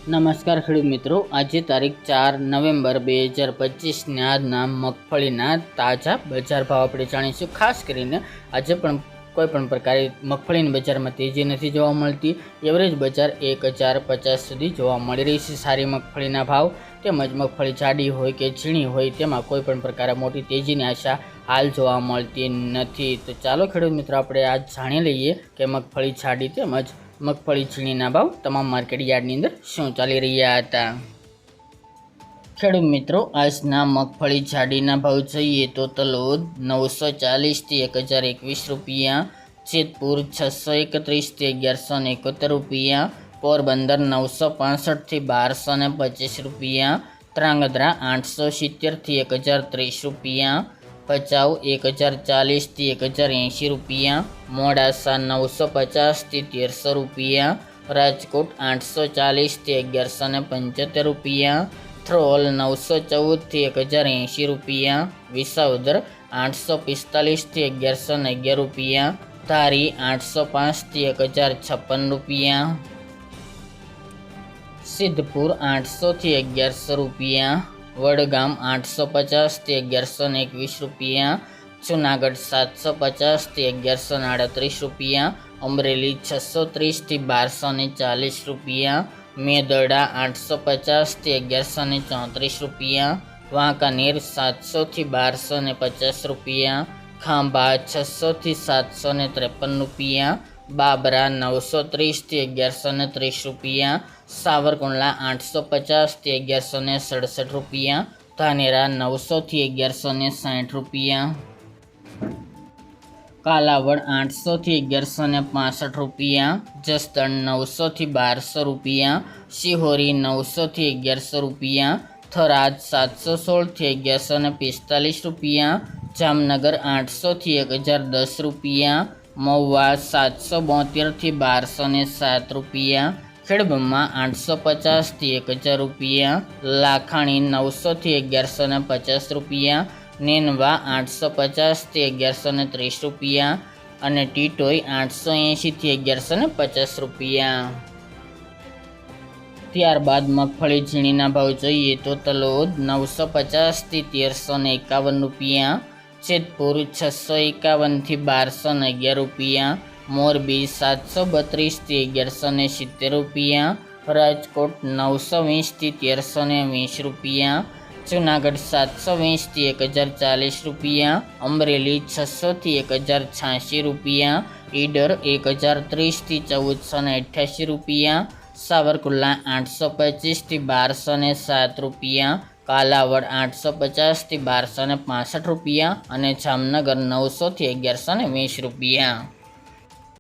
નમસ્કાર ખેડૂત મિત્રો, આજે તારીખ 4 નવેમ્બર 2025 આજના મગફળીના તાજા બજાર ભાવ આપણે જાણીશું। ખાસ કરીને આજે પણ કોઈ પણ પ્રકારે મગફળીની બજારમાં તેજી નથી જોવા મળતી। એવરેજ બજાર 1050 સુધી જોવા મળી રહી છે। સારી મગફળીના ભાવ તેમજ મગફળી જાડી હોય કે ઝીણી હોય તેમાં કોઈ પણ પ્રકારે મોટી તેજીની આશા હાલ જોવા મળતી નથી। તો ચાલો ખેડૂત મિત્રો આપણે આજ જાણી લઈએ કે મગફળી જાડી તેમજ મગફળી ઝીણીના ભાવ તમામ માર્કેટ યાર્ડની અંદર શું ચાલી રહ્યા હતા। ખેડૂત મિત્રો, આજના મગફળી જાડીના ભાવ જોઈએ તો તલોદ 940 થી 1021 રૂપિયા, જેતપુર 631 થી 1171 રૂપિયા, પોરબંદર 965 થી 1225 રૂપિયા, ત્રાંગધ્રા 870 થી 1030 રૂપિયા, ભચાઉ 1040 થી 1080 રૂપિયા, મોડાસા 950 થી 1300 રૂપિયા, રાજકોટ 840 થી 1175 રૂપિયા, થ્રોલ 914 થી 1080 રૂપિયા, વિસાવદર 845 થી 1111 રૂપિયા, ધારી 805 થી 1056 રૂપિયા, સિદ્ધપુર 800 થી 1100 રૂપિયા, વડગામ 850 થી 1121 રૂપિયા, જુનાગઢ 750 થી 1138 રૂપિયા, અમરેલી 630 થી 1240 રૂપિયા, મેદરડા 850 થી 1134 રૂપિયા, વાંકાનેર 700 થી 1250 રૂપિયા, ખાંભા 600 થી 753 રૂપિયા, બાબરા 930 થી 1130 રૂપિયા, સાવરકુંડલા 850 થી 1167 રૂપિયા, ધાનેરા 900 થી 1160 રૂપિયા, કાલાવડ 800 થી 1165 રૂપિયા, જસદણ 900 થી 1200 રૂપિયા, શિહોરી 900 થી 1100 રૂપિયા, થરાદ 716 થી 1145 રૂપિયા, જામનગર 800 થી 1010 રૂપિયા, મહુવા 772 થી 1207 રૂપિયા, ખેડબ્રહ્મા 850 થી 1000 રૂપિયા, લાખાણી 900 થી 1150 રૂપિયા, નેનવા 850 થી 1130 રૂપિયા અને ટીટોઈ 880 થી 1150 રૂપિયા। ત્યારબાદ મગફળી ઝીણીના ભાવ જોઈએ તો તલોદ 950 થી 1351 રૂપિયા, જેતપુર 651 થી 1211 રૂપિયા, મોરબી 732 થી 1170 રૂપિયા, રાજકોટ 920 થી 1320 રૂપિયા, જુનાગઢ 720 થી 1040 રૂપિયા, અમરેલી 600 થી 1086 રૂપિયા, ઈડર 1030 થી 1488 રૂપિયા, સાવરકુંડલા 825 થી 1207 રૂપિયા, કાલાવડ 850 થી 1265 રૂપિયા અને જામનગર 900 થી 1120 રૂપિયા।